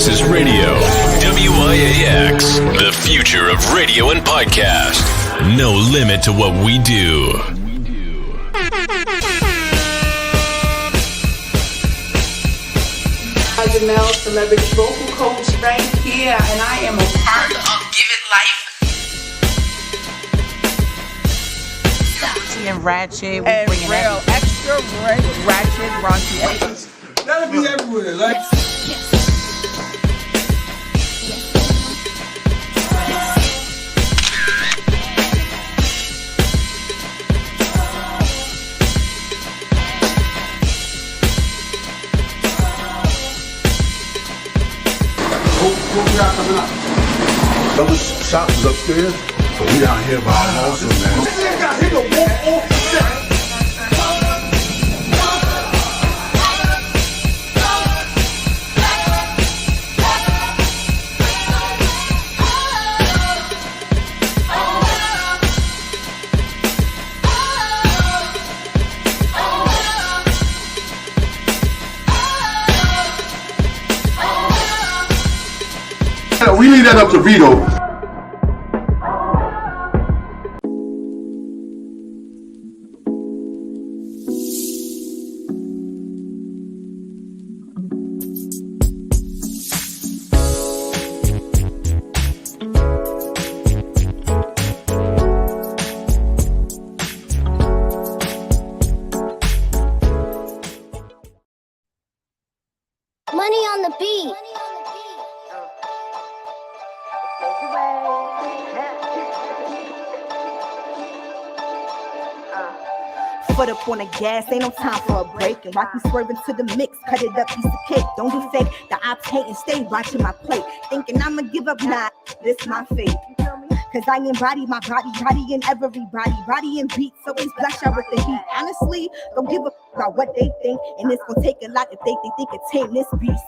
This is radio. WIAX, the future of radio and podcast. No limit to what we do. Janelle, celebrity vocal coach right here, and I am a part of Give It Life. And ratchet, and real extra ratchet, raunchy. That'll be everywhere, like. What we got coming up? Those shops is upstairs, but we down here by our houses, man. This got hit a walk off the set. We leave that up to Vito. Money on the beat. Foot up on the gas, ain't no time for a break. And watch me swerving to the mix, cut it up, piece of cake. Don't do fake, the ops hate and stay watching my plate. Thinking I'ma give up, nah, this my fate. Cause I embody my body in everybody, body and beats, always flash out with the heat. Honestly, don't give a about what they think, and it's gonna take a lot if they think they can tame this beast.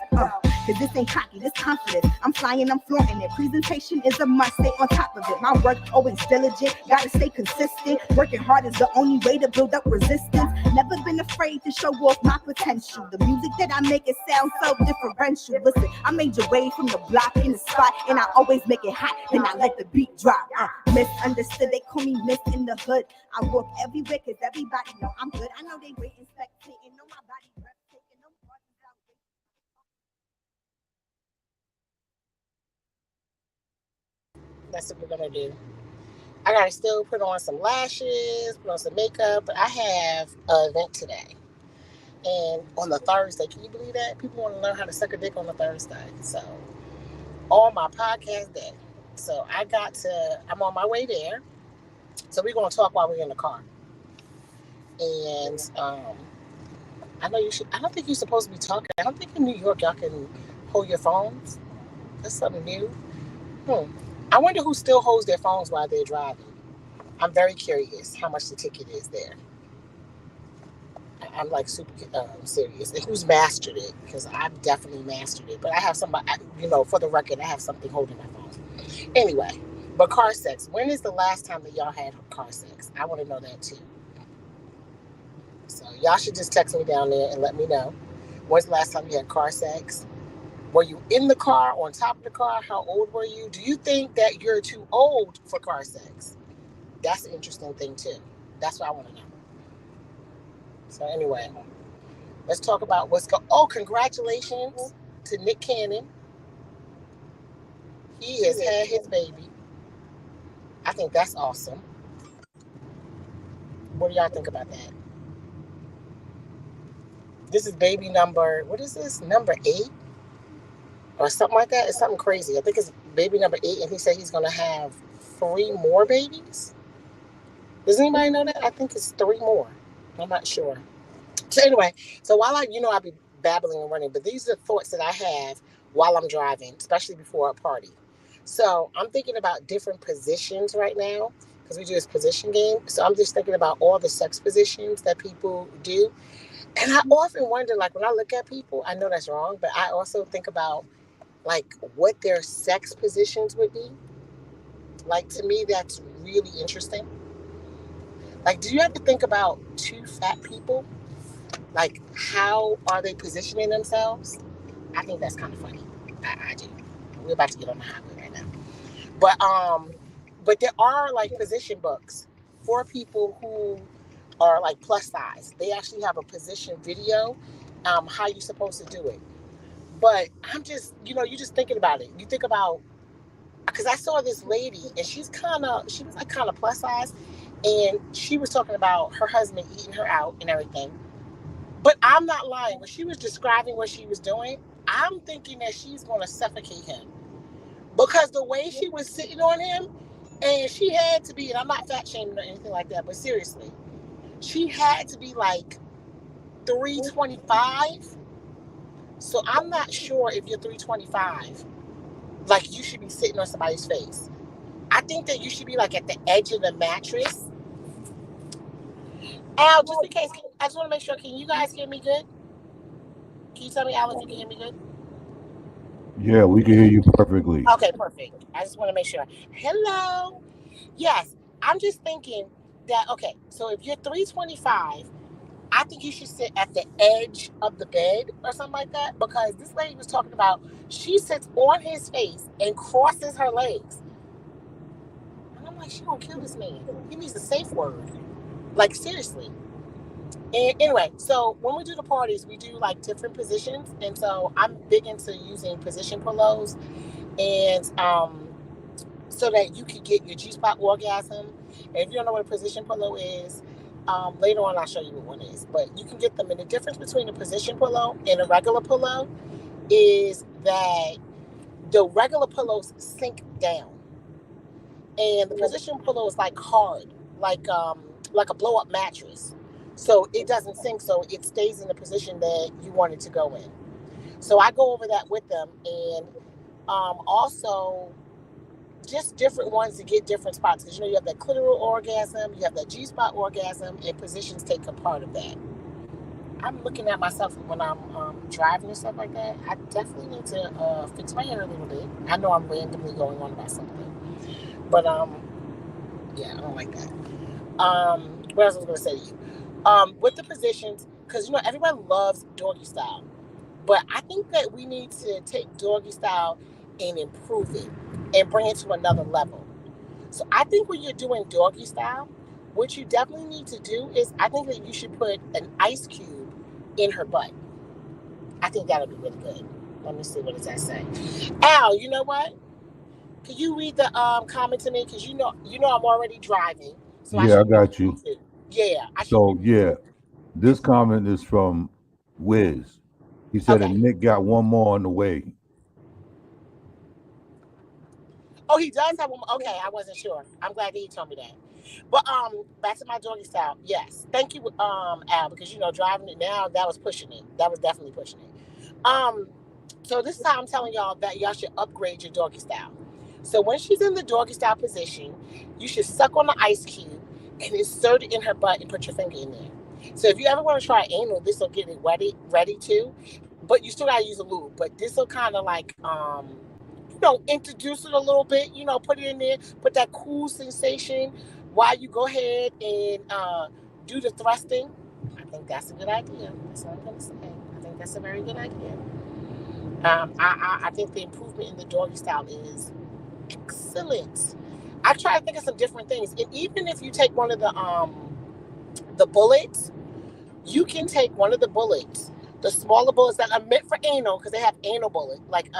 Cause this ain't cocky, this confident. I'm flying, I'm flaunting it. Presentation is a must, stay on top of it. My work always diligent, gotta stay consistent. Working hard is the only way to build up resistance. Never been afraid to show off my potential. The music that I make, it sounds so differential. Listen, I made your way from the block in the spot, and I always make it hot, and I let the beat drop. Misunderstood, they call me Miss in the hood. I walk everywhere cause everybody know I'm good. I know they wait and spectating, know my body breathtaking, no parties out. That's what we're gonna do. I gotta still put on some lashes, put on some makeup, but I have an event today. And on the Thursday, can you believe that? People want to learn how to suck a dick on a Thursday. So, on my podcast day. So I'm on my way there. So we're gonna talk while we're in the car. And I don't think you're supposed to be talking. I don't think in New York y'all can hold your phones. That's something new. I wonder who still holds their phones while they're driving. I'm very curious how much the ticket is there. I'm like super serious. And who's mastered it? Because I've definitely mastered it. But I have somebody, for the record, I have something holding my phone. Anyway, but car sex. When is the last time that y'all had car sex? I want to know that too. So y'all should just text me down there and let me know. When's the last time you had car sex? Were you in the car, on top of the car? How old were you? Do you think that you're too old for car sex? That's an interesting thing too. That's what I want to know. So anyway, let's talk about congratulations to Nick Cannon. He has had his baby. I think that's awesome. What do y'all think about that? This is baby number, what is this? Number 8? Or something like that. It's something crazy. I think it's baby number 8, and he said he's going to have 3 more babies. Does anybody know that? I think it's 3 more. I'm not sure. So anyway, so while I'll be babbling and running, but these are the thoughts that I have while I'm driving, especially before a party. So I'm thinking about different positions right now because we do this position game. So I'm just thinking about all the sex positions that people do. And I often wonder, like, when I look at people, I know that's wrong, but I also think about, like, what their sex positions would be. Like, to me, that's really interesting. Like, do you have to think about 2 fat people? Like, how are they positioning themselves? I think that's kind of funny. I do. We're about to get on the highway right now. But there are like position books for people who are like plus size. They actually have a position video, how you're supposed to do it. But I'm just, you're just thinking about it. You think about, because I saw this lady and she was like kind of plus size, and she was talking about her husband eating her out and everything. But I'm not lying. When she was describing what she was doing, I'm thinking that she's going to suffocate him. Because the way she was sitting on him, and she had to be, and I'm not fat shaming or anything like that, but seriously, she had to be like 325. So I'm not sure if you're 325, like you should be sitting on somebody's face. I think that you should be like at the edge of the mattress. Al, just in case, I just want to make sure, can you guys hear me good? Can you tell me, Al, if you can hear me good? Yeah, we can hear you perfectly. Okay, perfect. I just want to make sure. Hello. Yes, I'm just thinking that, okay, so if you're 325, I think you should sit at the edge of the bed or something like that, because this lady was talking about she sits on his face and crosses her legs. And I'm like, she gonna kill this man. He needs a safe word. Like, seriously. And anyway, so when we do the parties, we do like different positions. And so I'm big into using position pillows, and so that you can get your G-spot orgasm. And if you don't know what a position pillow is, later on I'll show you what one is. But you can get them. And the difference between a position pillow and a regular pillow is that the regular pillows sink down, and the position pillow is like hard, like a blow-up mattress. So it doesn't sink, so it stays in the position that you want it to go in. So I go over that with them, and also just different ones to get different spots. Because you have that clitoral orgasm, you have that G-spot orgasm, and positions take a part of that. I'm looking at myself when I'm driving and stuff like that. I definitely need to fix my hair a little bit. I know I'm randomly going on about something, but yeah, I don't like that. What else was I going to say to you? With the positions, because everybody loves doggy style, but I think that we need to take doggy style and improve it and bring it to another level. So I think when you're doing doggy style, what you definitely need to do is, I think that you should put an ice cube in her butt. I think that'll be really good. Let me see, what does that say? Al, you know what? Can you read the comment to me? Because you know I'm already driving. So Yeah, I got you. Yeah. So yeah, this comment is from Wiz. He said, Okay. and Nick got one more on the way. Oh, he does have one. Okay, I wasn't sure. I'm glad that he told me that. But back to my doggy style. Yes, thank you, Al, because driving it now, that was pushing it. That was definitely pushing it. So this is how I'm telling y'all that y'all should upgrade your doggy style. So when she's in the doggy style position, you should suck on the ice cube and insert it in her butt and put your finger in there. So if you ever want to try anal, this will get it ready too. But you still gotta use a lube. But this will kind of like introduce it a little bit, put it in there, put that cool sensation while you go ahead and do the thrusting. I think that's a good idea. That's what I'm going to say. I think that's a very good idea. I think the improvement in the doggy style is excellent. I try to think of some different things. And even if you take one of the bullets, you can take one of the bullets, the smaller bullets that are meant for anal, because they have anal bullet, like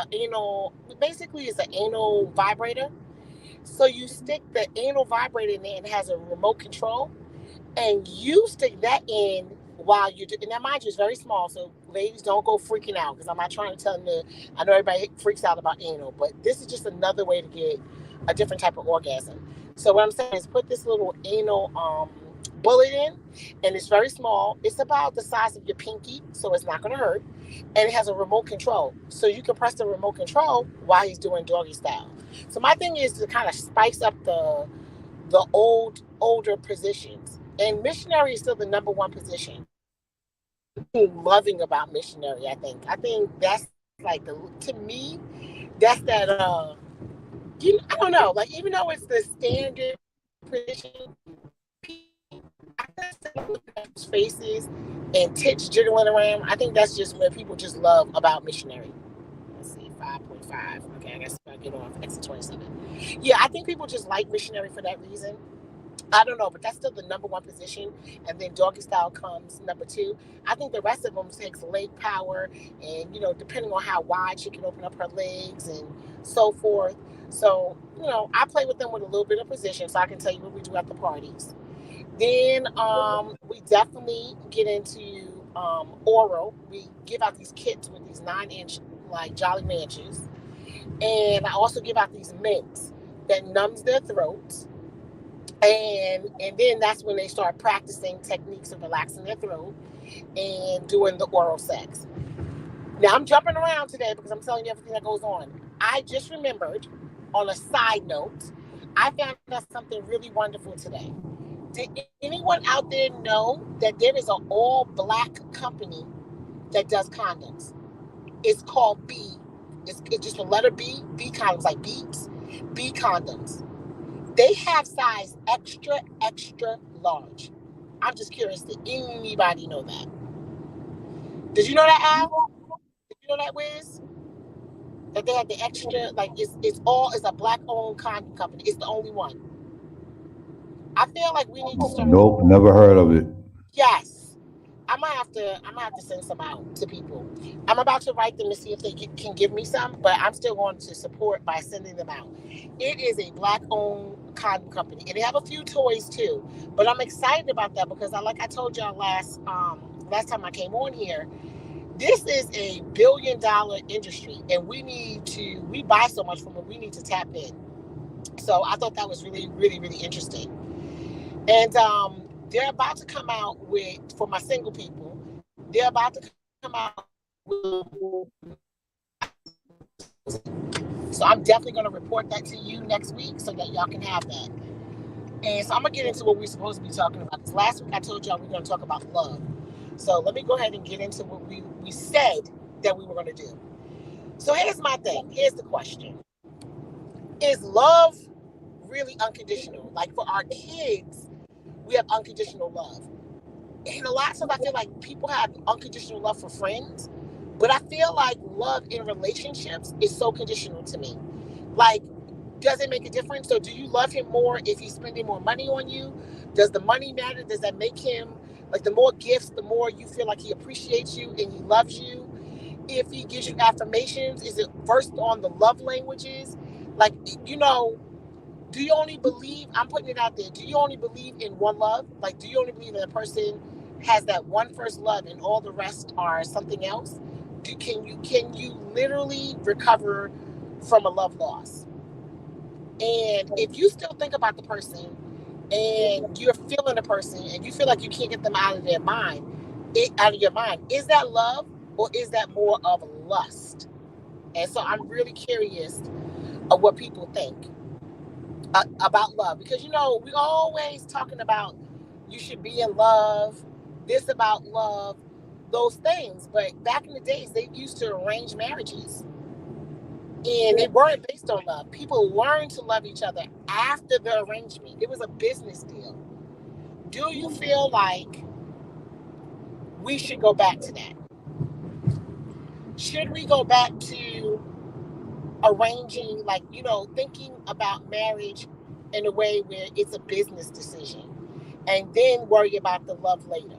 basically it's an anal vibrator. So you stick the anal vibrator in there, and it has a remote control, and you stick that in while you do. And now, mind you, it's very small, so ladies, don't go freaking out, because I'm not trying to tell them I know everybody freaks out about anal, but this is just another way to get a different type of orgasm. So what I'm saying is, put this little anal bullet in, and it's very small. It's about the size of your pinky, so it's not going to hurt, and it has a remote control, so you can press the remote control while he's doing doggy style. So my thing is to kind of spice up the older positions, and missionary is still the number one position. Loving about missionary, I think that's like to me, that's that I don't know, like, even though it's the standard position, faces and tits jiggling around, I think that's just what people just love about missionary. Let's see, 5.5. 25. Okay, I guess I get off exit 27. Yeah, I think people just like missionary for that reason. I don't know, but that's still the number one position. And then doggy style comes number 2. I think the rest of them takes leg power and, depending on how wide she can open up her legs and so forth. So, I play with them with a little bit of position so I can tell you what we do at the parties. Then we definitely get into oral. We give out these kits with these 9-inch like Jolly Ranchers. And I also give out these mints that numbs their throats. And then that's when they start practicing techniques of relaxing their throat and doing the oral sex. Now, I'm jumping around today because I'm telling you everything that goes on. I just remembered, on a side note, I found out something really wonderful today. Did anyone out there know that there is an all-black company that does condoms? It's called B. It's just a letter B. B condoms, like beeps. B condoms. They have size extra, extra large. I'm just curious, did anybody know that? Did you know that, Al? Did you know that, Wiz? That they had the extra, like it's a black-owned condom company. It's the only one. I feel like we need to start. Nope, never heard of it. Yes. I'm gonna have to send some out to people. I'm about to write them to see if they can give me some, but I'm still going to support by sending them out. It is a black-owned condom company, and they have a few toys too. But I'm excited about that because, like I told y'all last time I came on here, this is a billion-dollar industry, and we buy so much from it. We need to tap in. So I thought that was really, really, really interesting. And they're about to come out with, for my single people, they're about to come out with, so I'm definitely going to report that to you next week so that y'all can have that. And so I'm going to get into what we're supposed to be talking about. Because last week I told y'all we're going to talk about love. So let me go ahead and get into what we said that we were going to do. So here's my thing. Here's the question. Is love really unconditional? Like for our kids, we have unconditional love. And a lot of times I feel like people have unconditional love for friends, but I feel like love in relationships is so conditional to me. Like, does it make a difference? So do you love him more if he's spending more money on you? Does the money matter? Does that make him, like, the more gifts, the more you feel like he appreciates you and he loves you? If he gives you affirmations, is it first on the love languages? Like, do you only believe, I'm putting it out there, do you only believe in one love? Like, do you only believe that a person has that one first love and all the rest are something else? Can you literally recover from a love loss? And if you still think about the person and you're feeling the person and you feel like you can't get them out of your mind, is that love or is that more of lust? And so I'm really curious of what people think about love, because we always talking about you should be in love, this about love, those things. But back in the days, they used to arrange marriages, and they weren't based on love. People learned to love each other after the arrangement. It was a business deal. Do you feel like we should go back to that? Should we go back to arranging, like, thinking about marriage in a way where it's a business decision and then worry about the love later?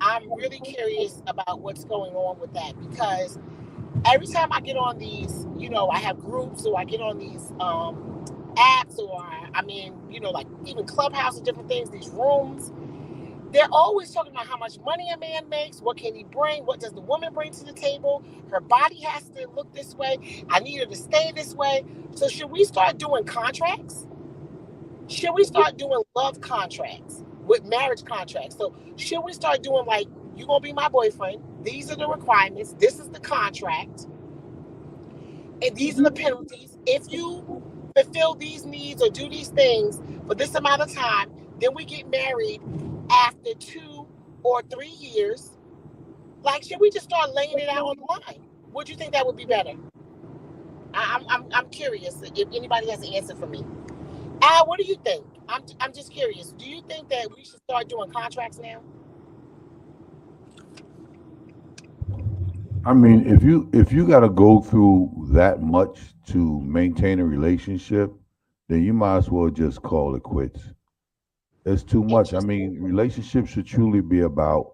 I'm really curious about what's going on with that, because every time I get on these, I have groups, or I get on these apps, or like even Clubhouse and different things, these rooms, they're always talking about how much money a man makes, what can he bring, what does the woman bring to the table, her body has to look this way, I need her to stay this way. So should we start doing contracts? Should we start doing love contracts with marriage contracts? So should we start doing, like, you're going to be my boyfriend, these are the requirements, this is the contract, and these are the penalties. If you fulfill these needs or do these things for this amount of time, then we get married after 2 or 3 years. Like, should we just start laying it out on the line? Would you think that would be better? I'm curious if anybody has an answer for me. Al, what do you think? I'm just curious. Do you think that we should start doing contracts now? I mean, if you got to go through that much to maintain a relationship, then you might as well just call it quits. It's too much. I Interesting. mean, relationships should truly be about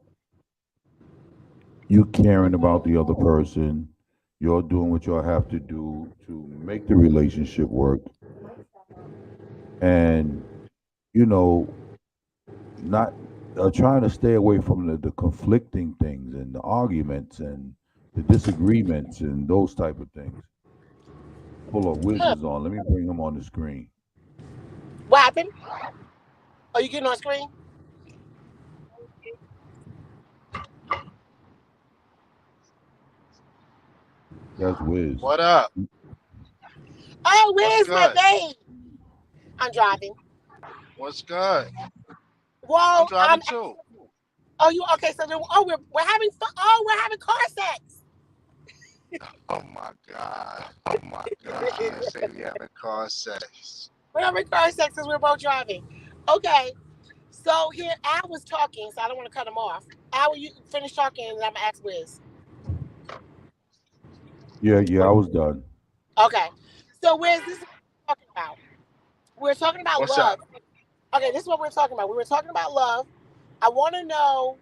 you caring about the other person. You're doing what y'all have to do to make the relationship work, and you know, not trying to stay away from the conflicting things and the arguments and the disagreements and those type of things. Hold on, Wiz Huh. is on. Let me bring him on the screen. What happened? Are you getting on screen? That's Wiz. What up? Oh, What's where's my good? babe? I'm driving. What's good? I'm Well, driving too. oh, you okay? So then, oh, we're having fun. Oh, we're having car sex. Oh my god. Oh my god. Say we having car sex. We're having car sex because we're both driving. Okay. So here, Al was talking, so I don't want to cut him off. Al, will you finish talking, and I'm gonna ask Wiz. Yeah, yeah, I was done. Okay. So Wiz, this is what we're talking about. We're talking about What's love. up? Okay, this is what we're talking about. We were talking about love. I want to know,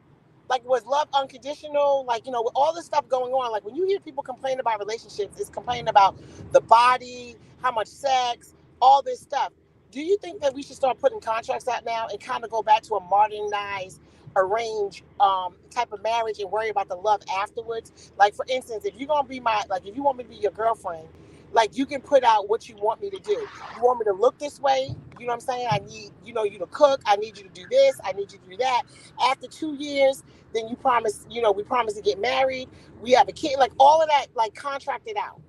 like, was love unconditional? Like, with all this stuff going on, like when you hear people complain about relationships, it's complaining about the body, how much sex, all this stuff. Do you think that we should start putting contracts out now and kind of go back to a modernized, arranged type of marriage and worry about the love afterwards? Like, for instance, if you're gonna be if you want me to be your girlfriend, like you can put out what you want me to do. You want me to look this way? You know what I'm saying? I need, you to cook. I need you to do this. I need you to do that. After 2 years, then you promise, we promise to get married. We have a kid, like all of that, like contracted out.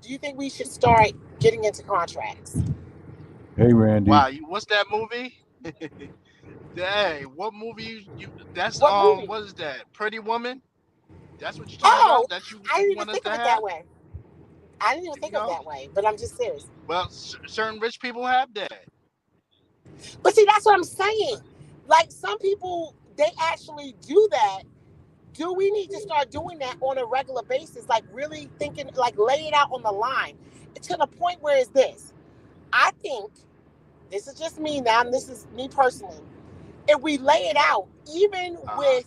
Do you think we should start getting into contracts? Hey, Randy. Wow, what's that movie? Dang, what movie that's What movie? what is that? Pretty Woman? That's what you're talking Oh, about? That you I didn't even want us think to of it that have? way. I didn't even You think of know? that way, but I'm just serious. Well, certain rich people have that. But see, that's what I'm saying. Like some people, they actually do that. Do we need to start doing that on a regular basis? Like really thinking, like lay it out on the line to the point where it's this. I think this is just me now, and this is me personally. If we lay it out, even Uh-huh. with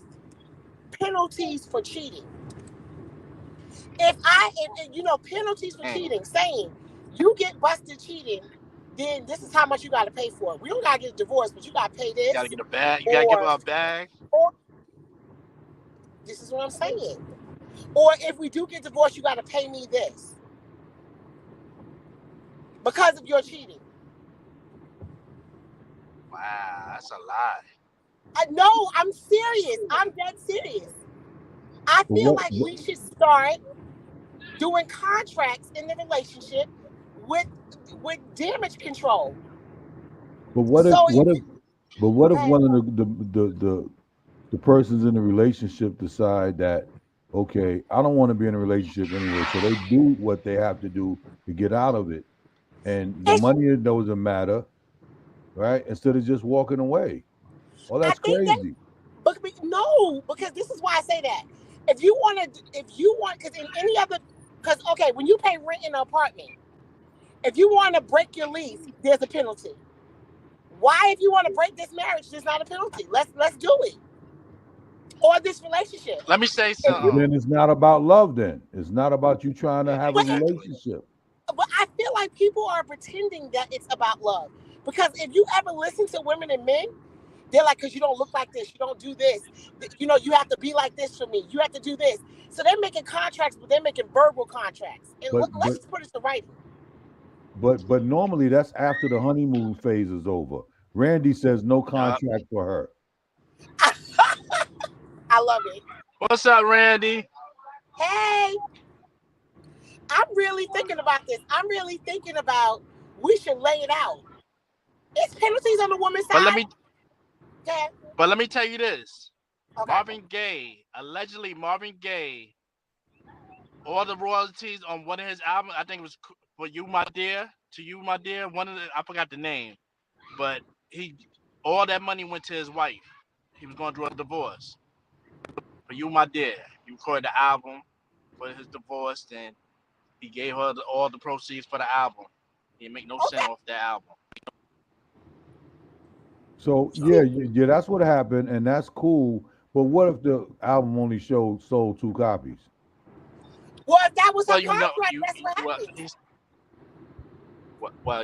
penalties for cheating, if penalties for Dang. cheating, saying you get busted cheating, then this is how much you got to pay for it. We don't got to get a divorce, but you got to pay You gotta this, get a bag. You gotta give or her a bag. or this is what I'm saying. Or if we do get divorced, you got to pay me this because of your cheating. Wow, that's a lot. No, I'm serious. I'm dead serious. I But feel what? like we should start doing contracts in the relationship with with damage control. But what if? So What if? But what if okay, one of the persons in the relationship decide that, okay, I don't want to be in a relationship anyway, so they do what they have to do to get out of it, and the it's, money doesn't matter, right? Instead of just walking away. Well, I that's think that, crazy. but no, because this is why I say that. If you want, because in any other, because okay, when you pay rent in an apartment, if you want to break your lease, there's a penalty. Why, if you want to break this marriage, there's not a penalty? Let's do it. Or this relationship. Let me say If you, something. Then it's not about love. Then it's not about you trying to have a but, Exactly. relationship. but I feel like people are pretending that it's about love. Because if you ever listen to women and men, they're like, because you don't look like this, you don't do this. You have to be like this for me. You have to do this. So they're making contracts, but they're making verbal contracts. And But let's but just put it to writing. but normally that's after the honeymoon phase is over. Randy says no Yup. contract for her. I love it. What's up, Randy? Hey, I'm really thinking about this. I'm really thinking about we should lay it out. It's penalties on the woman's But let side. me Okay. but let me tell you this. Okay. Marvin Gaye, all the royalties on one of his albums, I think it was for You My Dear, to You My Dear, I forgot the name, but he all that money went to his wife. He was going through a divorce. For You My Dear, he recorded the album. for his divorce, then he gave her all the proceeds for the album. He didn't make no cent off that album. So yeah, that's what happened, and that's cool. But what if the album only sold 2 copies? Well, if that was her Well, you know, contract, that's what well, happens.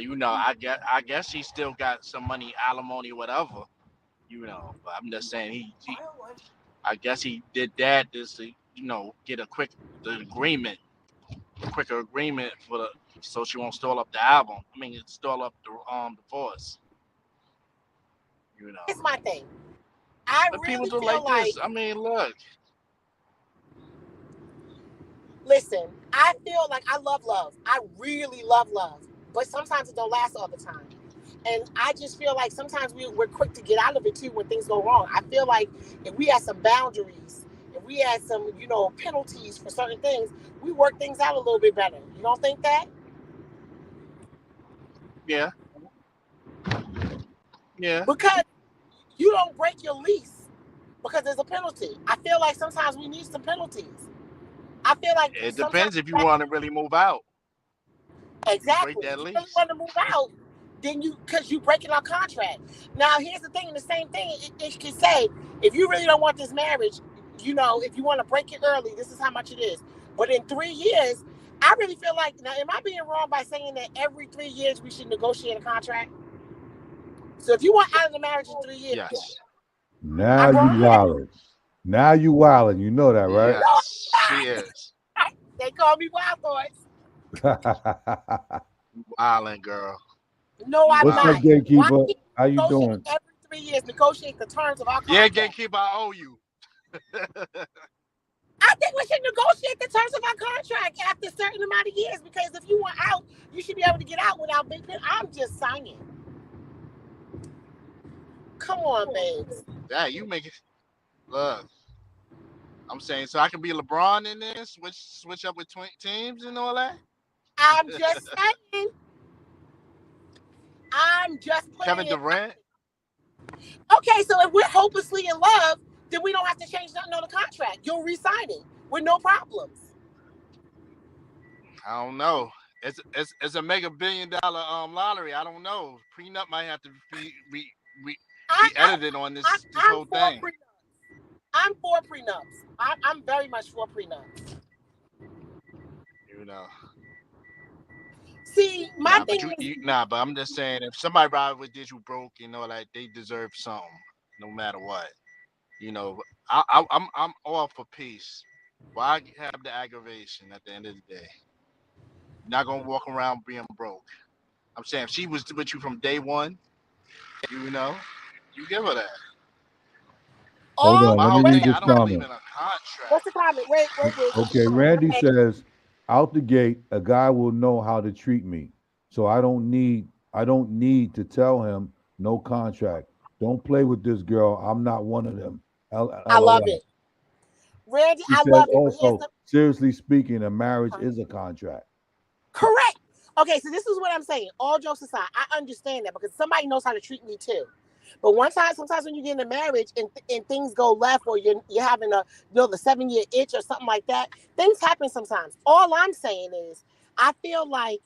you know, I guess he still got some money, alimony, whatever. You know, but I'm just saying I guess he did that just to, you know, get a quicker agreement for the so she won't stall up the album. I mean, stall up the divorce. You know, That's my thing. I but people really do feel like like, this. I mean, look. listen, I feel like I love love. I really love love. But sometimes it don't last all the time. And I just feel like sometimes we're quick to get out of it too when things go wrong. I feel like if we had some boundaries, if we had some, penalties for certain things, we work things out a little bit better. You don't think that? Yeah. Yeah. Because you don't break your lease because there's a penalty. I feel like sometimes we need some penalties. I feel like It sometimes depends if you want to really move out. exactly. Break that If you really lease. want to move out, then because you breaking our contract. Now here's the thing, the same thing, it can say, if you really don't want this marriage, if you want to break it early, this is how much it is. But in 3 years, I really feel like, now am I being wrong by saying that every 3 years we should negotiate a contract? So if you want out of the marriage in 3 years, Yes. Now I'm you wrong. wildin'. Now you wildin'. You know that, right? Yes. She is. They call me wild thoughts. Island girl. No, You I'm What's up, not. wildin'. Why gatekeeper? can't How we you negotiate doing? every 3 years, negotiate the terms of our Yeah, contract? gatekeeper, I owe you. I think we should negotiate the terms of our contract after a certain amount of years, because if you want out, you should be able to get out without big pen. I'm just saying. Come on, babes. Yeah, you make it. Look, I'm saying so I can be LeBron in this, switch up with teams and all that. I'm just saying. I'm just putting Kevin it. Durant. Okay, so if we're hopelessly in love, then we don't have to change nothing on the contract. You'll re-sign it with no problems. I don't know. It's a mega $1 billion lottery. I don't know. Prenup might have to be edited on this I'm whole for thing. prenups. I'm for prenups. I'm very much for prenups. You know. See, my thing is, But I'm just saying, if somebody ride with this, you broke, like they deserve something, no matter what. You know, I'm all for peace. Why have the aggravation at the end of the day? You're not gonna walk around being broke. I'm saying if she was with you from day one, you give her that. Hold on. My Let me whole read thing, this I don't believe comment. in a contract. what's the comment? Wait. Okay, Randy says, out the gate, a guy will know how to treat me. So I don't need to tell him no contract. Don't play with this girl. I'm not one of them. I love LOL. it. Randy, He I says love it. But here's also, the seriously speaking, a marriage is a contract. correct. Okay, so this is what I'm saying. All jokes aside, I understand that because somebody knows how to treat me too. But sometimes when you get in a marriage and things go left, or you're having the 7-year itch or something like that, things happen sometimes. All I'm saying is, I feel like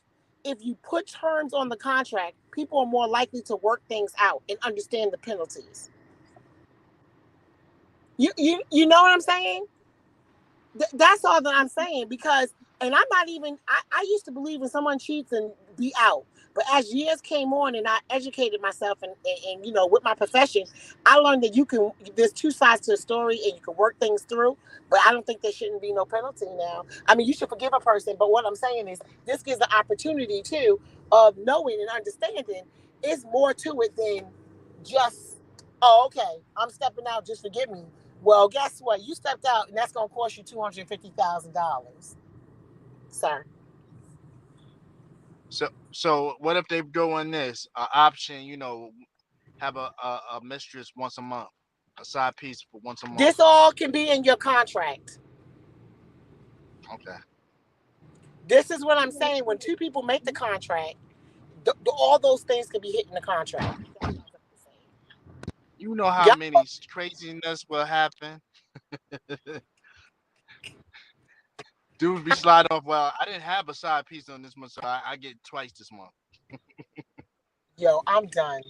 if you put terms on the contract, people are more likely to work things out and understand the penalties. You know what I'm saying? That's all that I'm saying, because, and I'm not even, I used to believe when someone cheats and be out. But as years came on and I educated myself and with my profession, I learned that there's two sides to a story and you can work things through. But I don't think there shouldn't be no penalty now. I mean, you should forgive a person. But what I'm saying is this gives the opportunity too of knowing and understanding it's more to it than just, oh, okay, I'm stepping out, just forgive me. Well, guess what? You stepped out, and that's going to cost you $250,000, sir. So what if they're doing this option? Have a mistress once a month, a side piece for once a month. This all can be in your contract. Okay. This is what I'm saying. When two people make the contract, all those things can be hit in the contract. You know how many craziness will happen. Dudes be sliding off. Well, I didn't have a side piece on this month, so I get twice this month. Yo, I'm done.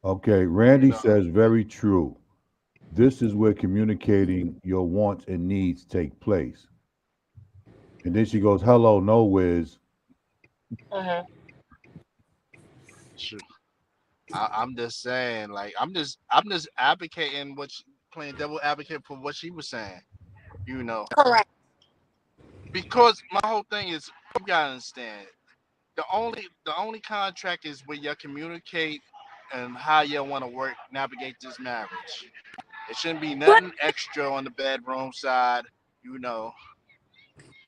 Okay, Randy know. says very true. This is where communicating your wants and needs take place. And then she goes, "Hello, no whiz." Uh-huh. Shoot. I'm just saying, like, I'm just advocating playing devil advocate for what she was saying. You know, Correct. because my whole thing is you gotta understand the only contract is where you communicate and how you want to navigate this marriage. It shouldn't be But nothing extra on the bedroom side, you know,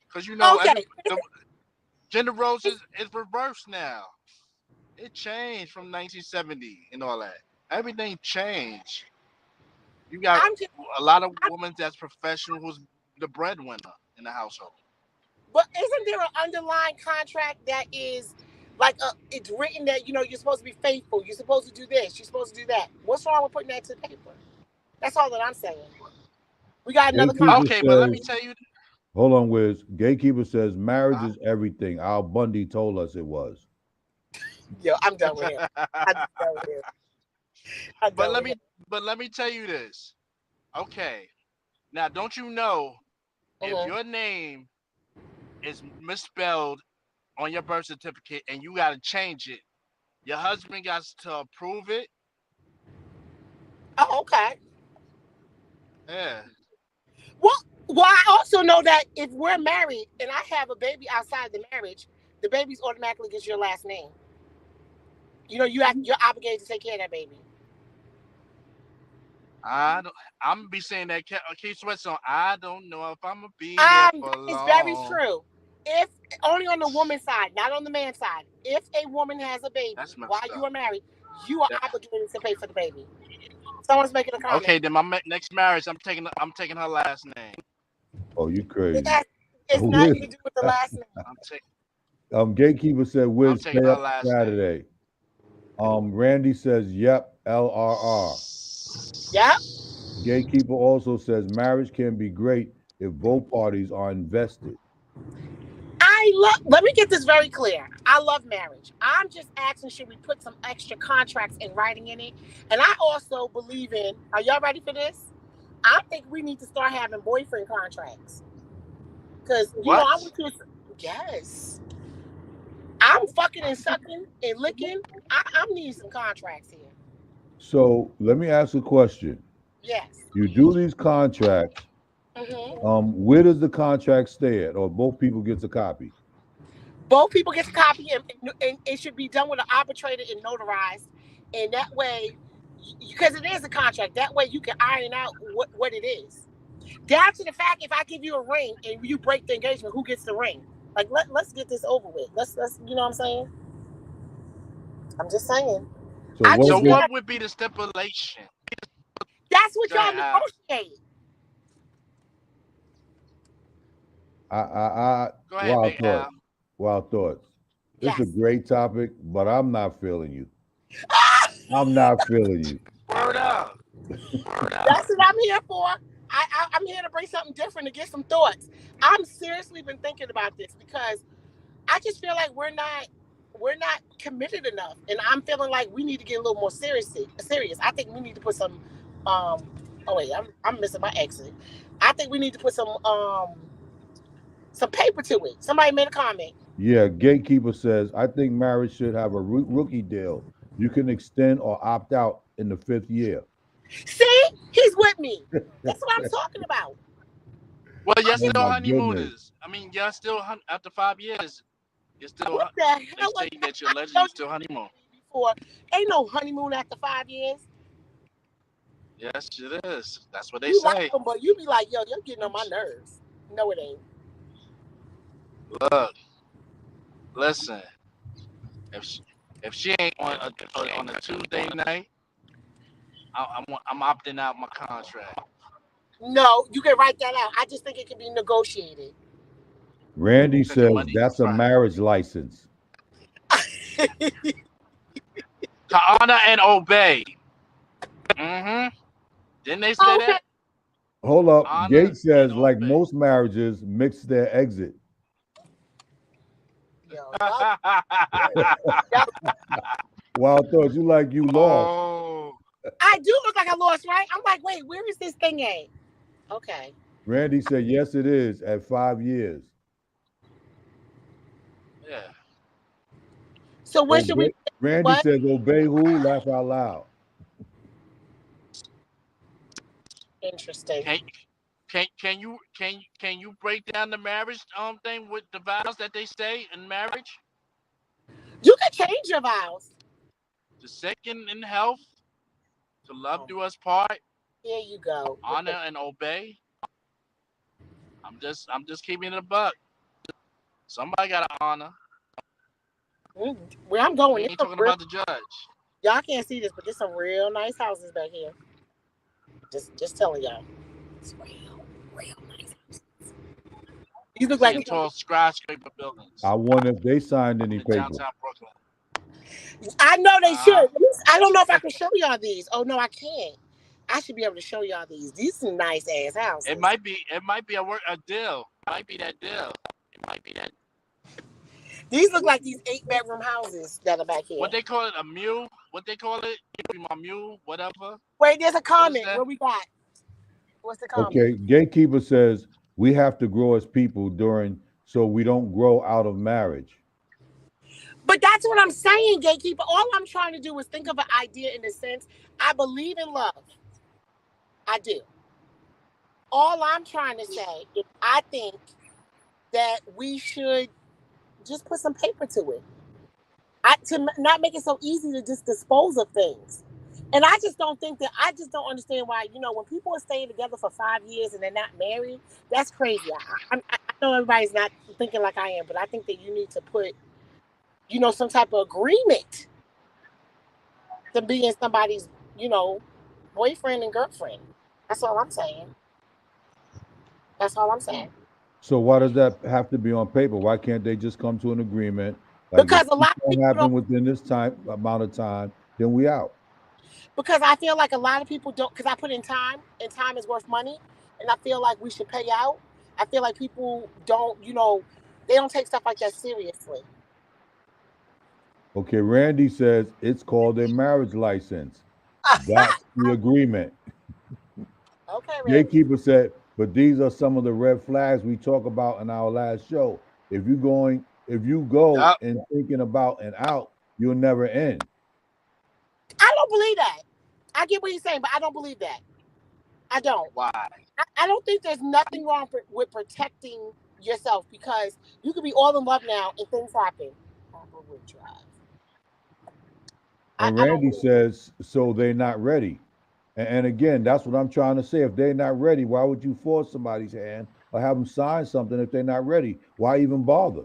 because okay, the gender roles is reversed now. It changed from 1970 and all that. Everything changed. You got I'm just. a lot of women that's professional who's the breadwinner in the household. But isn't there an underlying contract that is like it's written that you're supposed to be faithful, you're supposed to do this, you're supposed to do that? What's wrong with putting that to paper? That's all that I'm saying. We got another comment. Gatekeeper Okay, but let me says, tell you. hold on, Wiz. Gatekeeper says marriage Uh, is everything. Al Bundy told us it was. Yo, I'm done with him. I'm done with him. I'm but done let with me him. but let me tell you this. Okay, now don't you know if Mhm. your name is misspelled on your birth certificate and you got to change it, your husband got to approve it. Oh, okay. Yeah, Well, I also know that if we're married and I have a baby outside the marriage, the baby's automatically gets your last name. You're obligated to take care of that baby. I don't. I'm gonna be saying that Keith Sweat song. I don't know if I'm gonna be here for That is very long. true. If only on the woman's side, not on the man's side. If a woman has a baby That's while messed you up. are married, you are That, obligated to pay for the baby. Someone's making a comment. okay, then my next marriage, I'm taking her last name. Oh, you It crazy. has it's nothing to Wiz, do with the last name. I'm taking Gatekeeper said, I'm Wiz, taking stay her up last name. Saturday. Randy says, yep, LRR. Yep. Gatekeeper also says marriage can be great if both parties are invested. Let me get this very clear. I love marriage. I'm just asking, should we put some extra contracts in writing in it? And I also believe in, are y'all ready for this? I think we need to start having boyfriend contracts. Because, What? I went to, yes. I'm fucking and sucking and licking. I'm needing some contracts here. So let me ask a question. Yes. You do these contracts. Hmm. Where does the contract stay at? Or both people gets a copy? Both people get to copy and it should be done with an arbitrator and notarized. And that way, because it is a contract, that way you can iron out what it is. Down to the fact, if I give you a ring and you break the engagement, who gets the ring? Like, let's get this over with. Let's you know what I'm saying? I'm just saying. So I So just what feel would what like would be the stipulation? that's what Go ahead, y'all Al. negotiate. I Go ahead, wild Big Al. thoughts. Wild thoughts. It's a Yes. great topic, but I'm not feeling you. I'm not feeling you. Word up. Word That's up. what I'm here for. I'm here to bring something different to get some thoughts. I'm seriously been thinking about this because I just feel like we're not committed enough, and I'm feeling like we need to get a little more serious. Serious. I think we need to put some. Oh wait, I'm missing my exit. I think we need to put some paper to it. Somebody made a comment. Yeah, Gatekeeper says, I think marriage should have a rookie deal. You can extend or opt out in the 5th year. See, he's with me. That's what I'm talking about. Well, you're Oh still my goodness. honeymooners. I mean, you're still after 5 years. You're still. What the They hell? say that you're I allegedly told still honeymoon. you before. Ain't no honeymoon after 5 years. Yes, it is. That's what they You like say. them, but you be like, yo, you're getting on my nerves. No, it ain't. Look, listen. If she, if she ain't on a Tuesday night, I'm opting out my contract. No, you can write that out. I just think it can be negotiated. Randy Cause your says money that's a right. marriage license. To honor and obey. Mm-hmm. Didn't they say Okay. that? Hold up. honor Gates says, and like obey. most marriages, mix their exit. Yo, y'all, Wild thoughts, you lost. Oh, I do look like I lost, right? I'm like, wait, where is this thing at? Okay. Randy said, yes, it is at 5 years. yeah. So when should we? Randy What? says, obey who? Laugh out loud. Interesting. Can you break down the marriage thing with the vows that they say in marriage? You can change your vows. The second in health, to love Oh, do us part, here you go. honor and obey. I'm just keeping it a buck. Somebody got to honor. Where I'm We going, ain't talking about the judge. y'all can't see this, but there's some real nice houses back here. Just telling y'all. It's real nice houses. These look Seeing like tall skyscraper buildings I wonder if they signed any in paper. downtown Brooklyn. I know they should. Uh-huh. I don't know if I can show y'all these. Oh no, I can't. I should be able to show y'all these. These are nice ass houses. It might be a deal. It might be that deal. It might be that. These look like these 8-bedroom houses that are back here. What they call it, a mule? What they call it? My mule, whatever. Wait, there's a What is comment. that? What we got? What's the comment? Okay, Gatekeeper says, we have to grow as people so we don't grow out of marriage. But that's what I'm saying, Gatekeeper. All I'm trying to do is think of an idea in the sense, I believe in love. I do. All I'm trying to say is I think that we should just put some paper to it. To not make it so easy to just dispose of things. And I just don't understand why, when people are staying together for 5 years and they're not married, that's crazy. I know everybody's not thinking like I am, but I think that you need to put, some type of agreement to be in somebody's, boyfriend and girlfriend. That's all I'm saying. That's all I'm saying. So why does that have to be on paper? Why can't they just come to an agreement? Like, Because a lot of don't people happen don't, within this amount of time, then we out. because I feel like a lot of people don't, because I put in time, and time is worth money, and I feel like we should pay out. I feel like people don't, they don't take stuff like that seriously. Okay, Randy says it's called a marriage license. That's the agreement. Okay, Randy. Gatekeeper said, but these are some of the red flags we talk about in our last show. If you go Yep. and thinking about and out, you'll never end. I don't believe that. I get what he's saying, but I don't believe that. I don't. Why? I don't think there's nothing wrong with protecting yourself, because you could be all in love now and things happen. Applewood Drive. And Randy says, so they're not ready. And again, that's what I'm trying to say. If they're not ready, why would you force somebody's hand or have them sign something if they're not ready? Why even bother?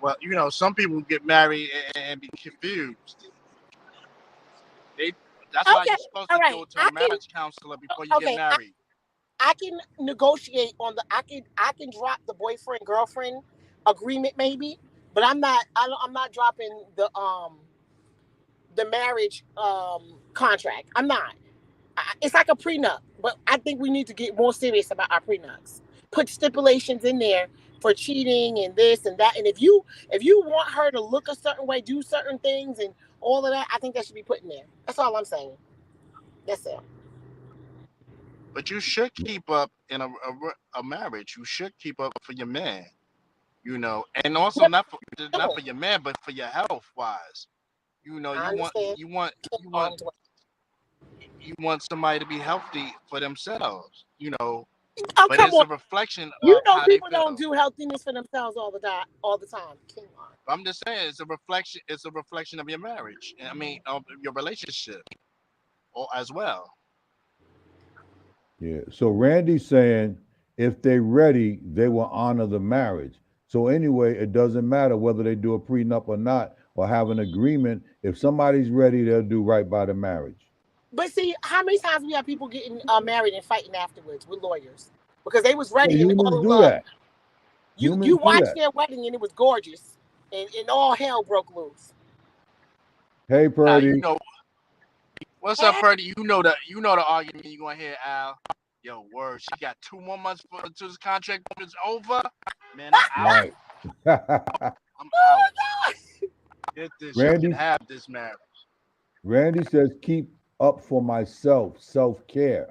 Well, some people get married and be confused. That's why you're supposed to go to a marriage counselor before you get married. I can negotiate on I can drop the boyfriend girlfriend agreement maybe, but I'm not dropping the marriage contract. I'm not. It's like a prenup, but I think we need to get more serious about our prenups. Put stipulations in there for cheating and this and that. And if you want her to look a certain way, do certain things and all of that, I think that should be put in there. That's all I'm saying. That's it. But you should keep up in a marriage. You should keep up for your man, and also not for your man, but for your health wise. You want somebody to be healthy for themselves. Oh, but come it's on. a reflection You of know how people they feel. don't do healthiness for themselves all the time. I'm just saying it's a reflection. It's a reflection of your marriage. I mean, of your relationship, or as well. Yeah. So Randy's saying if they're ready, they will honor the marriage. So anyway, it doesn't matter whether they do a prenup or not, or have an agreement. If somebody's ready, they'll do right by the marriage. But see, how many times we have people getting married and fighting afterwards with lawyers because they was ready and all in love. That. You watched their wedding and it was gorgeous, and all hell broke loose. Hey, Purdy. What's up, Purdy? You know the argument you're gonna hear, Al. Yo, word. She got 2 more months until this contract is over. Man, I'm out. Right. I'm out. Get this. You can Randy have this marriage. Randy says, keep up for myself, self-care,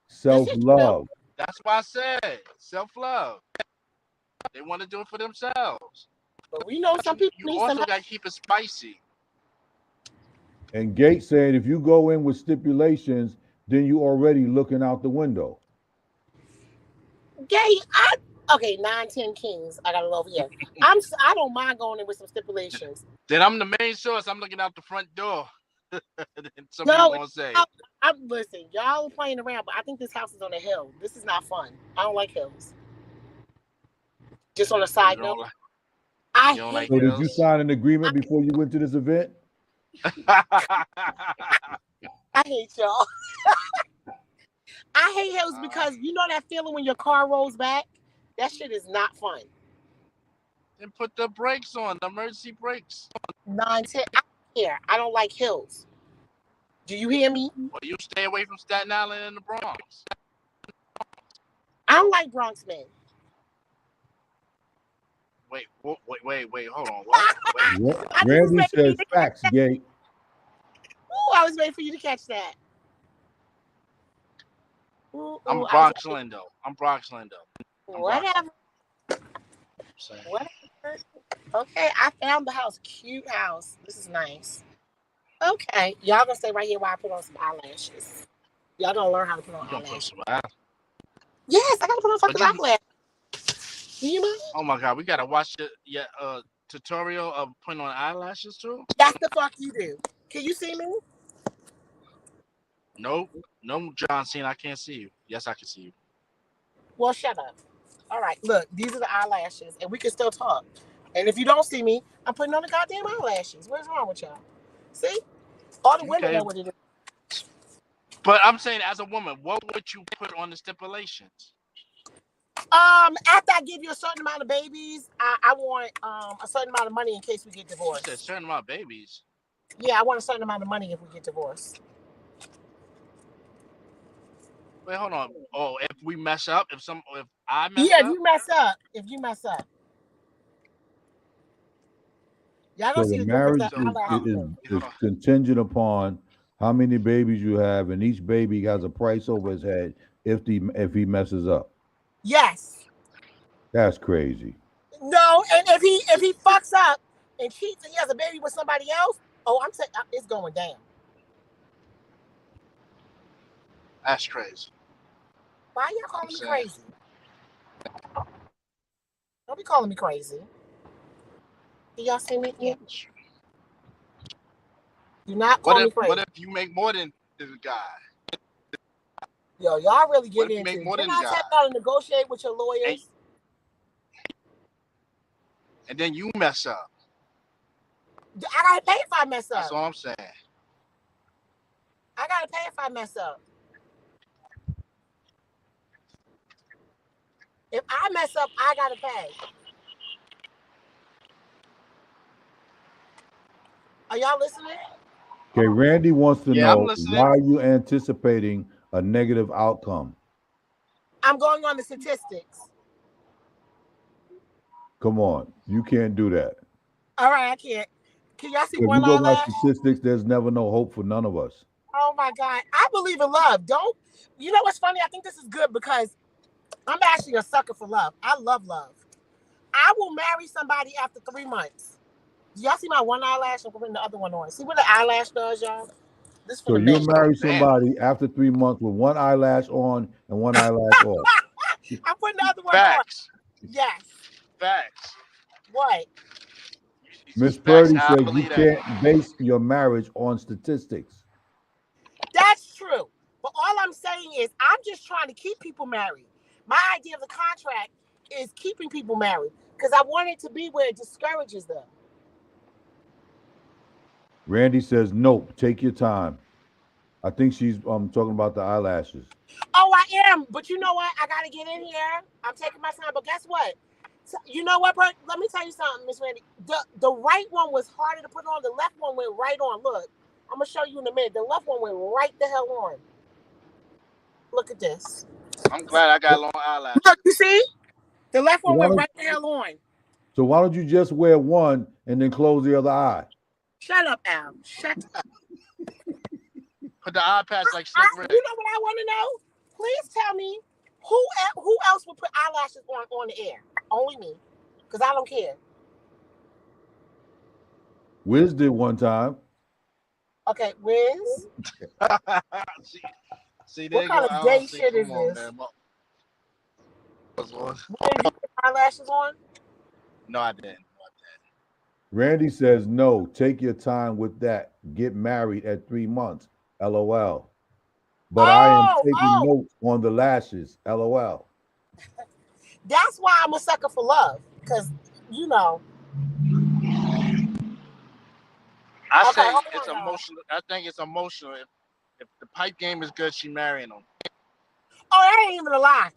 This is true. self-love. That's why I said self-love. They want to do it for themselves. But we know some people You need also some help. got to keep it spicy. And Gates saying, if you go in with stipulations, then you already looking out the window. Gay, okay, 9, 10 kings. I got it over here. I don't mind going in with some stipulations. Then I'm the main source. I'm looking out the front door. Some No, people gonna say. Listen, y'all are playing around, but I think this house is on a hill. This is not fun. I don't like hills. Just on a side note, I you don't hate. like So did hills? you sign an agreement before you went to this event? I hate y'all. I hate hills because you know that feeling when your car rolls back? That shit is not fun. Then put the brakes on, the emergency brakes. 9, 10. I don't care. I don't like hills. Do you hear me? Well, you stay away from Staten Island and the Bronx. I don't like Bronx men. Wait, hold on. What? Randy says facts, Gate. Ooh, I was waiting for you to catch that. I'm Bronx Lindo. Whatever. Whatever. Okay, I found the house. Cute house. This is nice. Okay, y'all gonna stay right here while I put on some eyelashes. Y'all gonna learn how to put on eyelashes. Yes, I gotta put on fucking eyelashes. Do you mind? Oh my God, we gotta watch your tutorial of putting on eyelashes too. That's the fuck you do. Can you see me? Nope. No, John Cena, I can't see you. Yes, I can see you. Well, shut up. All right, look, these are the eyelashes, and we can still talk. And if you don't see me, I'm putting on the goddamn eyelashes. What's wrong with y'all? See? All the women know what it is. But I'm saying, as a woman, what would you put on the stipulations? After I give you a certain amount of babies, I want a certain amount of money in case we get divorced. You said a certain amount of babies? Yeah, I want a certain amount of money if we get divorced. Wait, hold on. Oh, if we mess up, if I mess up? Yeah, if you mess up. Y'all don't So see the the marriage difference. is contingent upon how many babies you have, and each baby has a price over his head if he messes up. Yes. That's crazy. No, and if he fucks up and cheats and he has a baby with somebody else, I'm saying it's going down. That's crazy. Why y'all calling me crazy? Don't be calling me crazy. Do y'all see me? Yeah. Do not call me crazy. What if you make more than this guy? Yo, y'all really get into it. Didn't I tell y'all to negotiate with your lawyers? And then you mess up. I gotta pay if I mess up. That's all I'm saying. I gotta pay if I mess up. If I mess up, I gotta pay. Are y'all listening? Okay, Randy wants to know, I'm listening. why are you anticipating a negative outcome? I'm going on the statistics. Come on, you can't do that. All right, I can't. Can y'all see If one you go by eyelash? statistics, there's never no hope for none of us. Oh my God. I believe in love. You know what's funny? I think this is good because I'm actually a sucker for love. I love love. I will marry somebody after 3 months. Do y'all see my one eyelash? I'm putting the other one on. See what the eyelash does, y'all? This for So the you'll men. marry somebody after 3 months with one eyelash on and one eyelash off. I'm putting the other one Facts. on. Yes. Facts. What? Miss Purdy says you can't base your marriage on statistics. That's true. But all I'm saying is I'm just trying to keep people married. My idea of the contract is keeping people married because I want it to be where it discourages them. Randy says, nope, take your time. I think she's talking about the eyelashes. Oh, I am. But you know what? I got to get in here. I'm taking my time. But guess what? So, you know what, Bert? Let me tell you something, Miss Randy. The right one was harder to put on. The left one went right on. Look. I'm gonna show you in a minute. The left one went right the hell on. Look at this. I'm glad I got long eyelashes. Look, you see? The left So one why went don't, right the hell on. so why don't you just wear one and then close the other eye? Shut up, Al. Shut up. Put the eye patch like Slick Rick. You know what I want to know? Please tell me who else would put eyelashes on the air? Only me, because I don't care. Wiz did one time. Okay, Wiz. see, there What kind of gay shit is this? Wiz, you put eyelashes on? No, I didn't. Randy says, no, take your time with that. Get married at 3 months. LOL. But I am taking notes on the lashes. LOL. That's why I'm a sucker for love. Because, you know. I say it's emotional. I think it's emotional. If the pipe game is good, she marrying him. Oh, that ain't even a lie.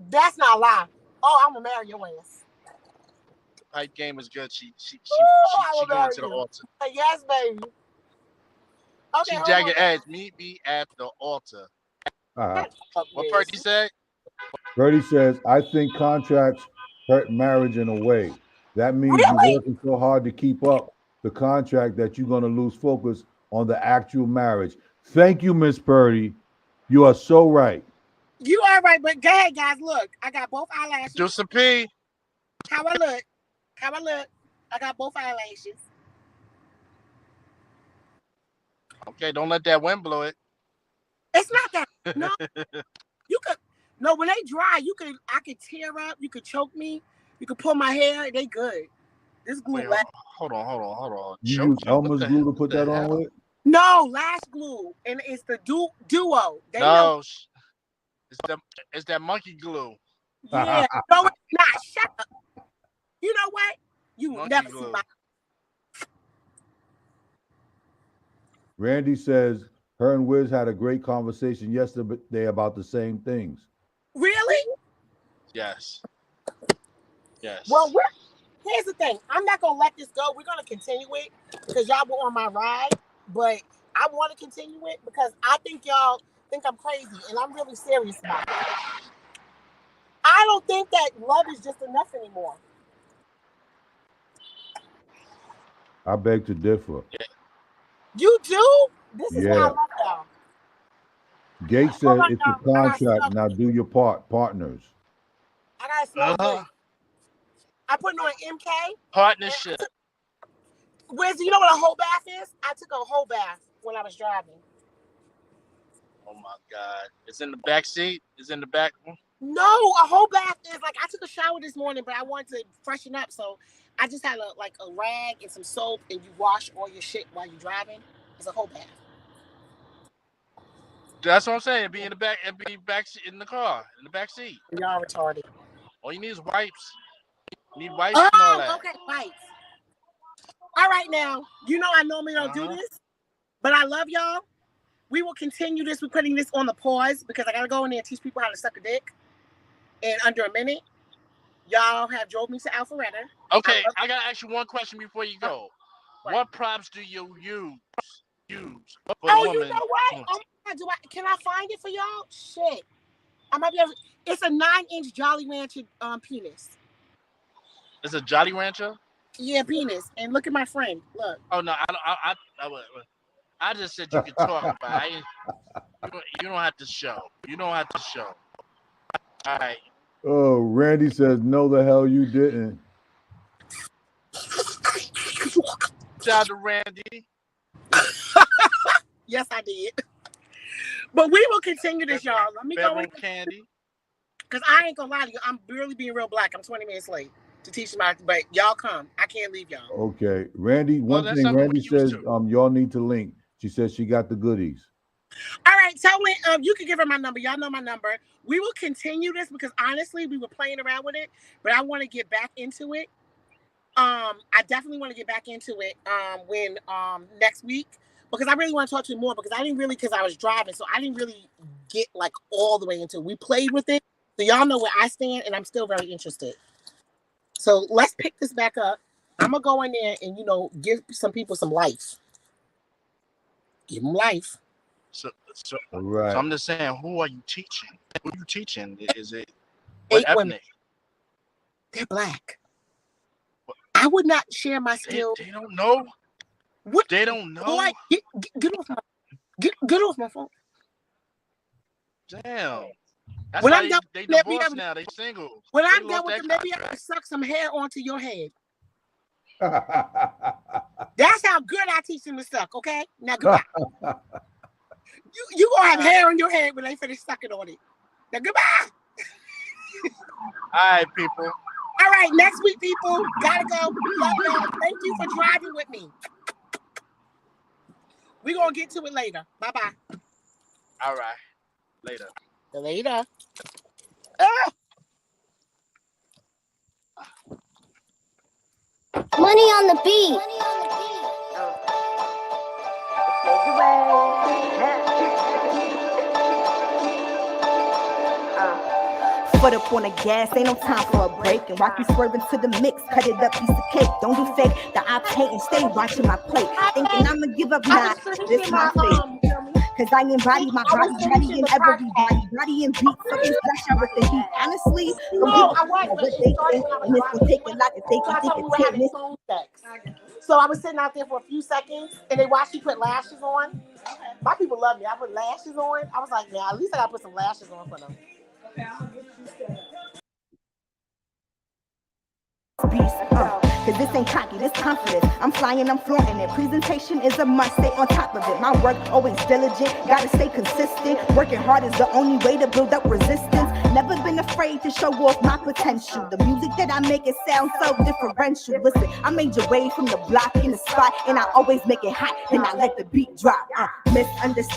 That's not a lie. Oh, I'm gonna marry your ass. The pipe game is good. She going to the altar. Yes, baby. Okay, She jagged edge. Meet me at the altar. What Purdy said? Purdy says, I think contracts hurt marriage in a way. That means you're working so hard to keep up the contract that you're going to lose focus on the actual marriage. Thank you, Miss Purdy. You are so right. You are right, but go ahead, guys. Look, I got both eyelashes. Do some P. How I look? I got both eyelashes. Okay, don't let that wind blow it. It's not that. No, you could. No, when they dry, I could tear up. You could choke me. You could pull my hair. They good. This glue. Wait, hold on. You use Elmer's glue to put that on with? No, lash glue, and it's the duo. They know. It's that monkey glue. Yeah, no, it's not. Shut up. You know what? You will never see my. Randy says her and Wiz had a great conversation yesterday about the same things. Really? Yes. Well, here's the thing. I'm not gonna let this go. We're gonna continue it because y'all were on my ride, but I want to continue it because I think y'all think I'm crazy, and I'm really serious about it. I don't think that love is just enough anymore. I beg to differ. You do? This is why I love y'all. Gate said it's a contract. Now do your part, partners. I gotta slow I put on MK. Partnership. Wiz, you know what a whole bath is? I took a whole bath when I was driving. Oh my God. It's in the back seat? It's in the back? No, a whole bath is like I took a shower this morning, but I wanted to freshen up. So I just had a rag and some soap, and you wash all your shit while you're driving. It's a whole bath. That's what I'm saying. Be in the back and be back in the car, in the back seat. Y'all retarded. All you need is wipes. You need wipes and all that. Okay, wipes. All right, now, you know I normally don't do this, but I love y'all. We will continue this. We're putting this on the pause because I got to go in there and teach people how to suck a dick in under a minute. Y'all have drove me to Alpharetta. Okay, I got to ask you one question before you go. What props do you use for a woman? You know what? Oh my God, can I find it for y'all? Shit. I might be able to, it's a 9-inch Jolly Rancher penis. It's a Jolly Rancher? Yeah, penis. And look at my friend. Look. Oh no, I just said you could talk about it. You don't have to show. You don't have to show. All right. Oh, Randy says, no, the hell you didn't. Shout out to Randy. Yes, I did. But we will continue this, y'all. Let me go in. Candy. Because I ain't gonna lie to you. I'm barely being real black. I'm 20 minutes late to teach my, but y'all come. I can't leave y'all. Okay. Randy, one thing Randy says, y'all need to link. She says she got the goodies. All right, tell me, you can give her my number. Y'all know my number. We will continue this because honestly, we were playing around with it, but I want to get back into it. I definitely want to get back into it when next week because I really want to talk to you more because I didn't really because I was driving, so I didn't really get like all the way into it. We played with it, so y'all know where I stand, and I'm still very interested. So let's pick this back up. I'm gonna go in there and give some people some life. Give them life. So Right. I'm just saying, who are you teaching? Who are you teaching? Is it what 8 ethnic? women. They're black. I would not share my skills. They don't know. What? They don't know. Boy, get off my get off my phone. Damn. That's When why I'm done, they maybe divorced now. They single. When They I'm done lost with that them, maybe I contract. can suck some hair onto your head. That's how good I teach them to suck. Okay, now goodbye. you gonna have hair on your head when they finish sucking on it. Now goodbye. All right, people. All right, next week, people. Gotta go. Love y'all. Thank you for driving with me. We're gonna get to it later. Bye-bye. All right. Later. Later. Ah! Money on the beat. Foot up on the gas, ain't no time for a break. And rock you swerving to the mix, cut it up, piece of cake. Don't be fake, the ops hating, stay watching my plate. Thinking I'ma give up, nah, this my fate. Cause I embody my body in everybody. Body and beat, fucking flesh out with the heat. Honestly, don't give a fuck what they think. And it's gonna take a lot if they can think it's it. So I was sitting out there for a few seconds, and they watched me put lashes on. My people love me. I put lashes on. I was like, yeah, at least I gotta put some lashes on for them. Cause this ain't cocky, this confident. I'm flying, I'm flaunting it. Presentation is a must, stay on top of it. My work always diligent, gotta stay consistent. Working hard is the only way to build up resistance. Never been afraid to show off my potential. The music that I make, it sounds so differential. Listen, I made your way from the block in the spot, and I always make it hot, and I let the beat drop. Misunderstood.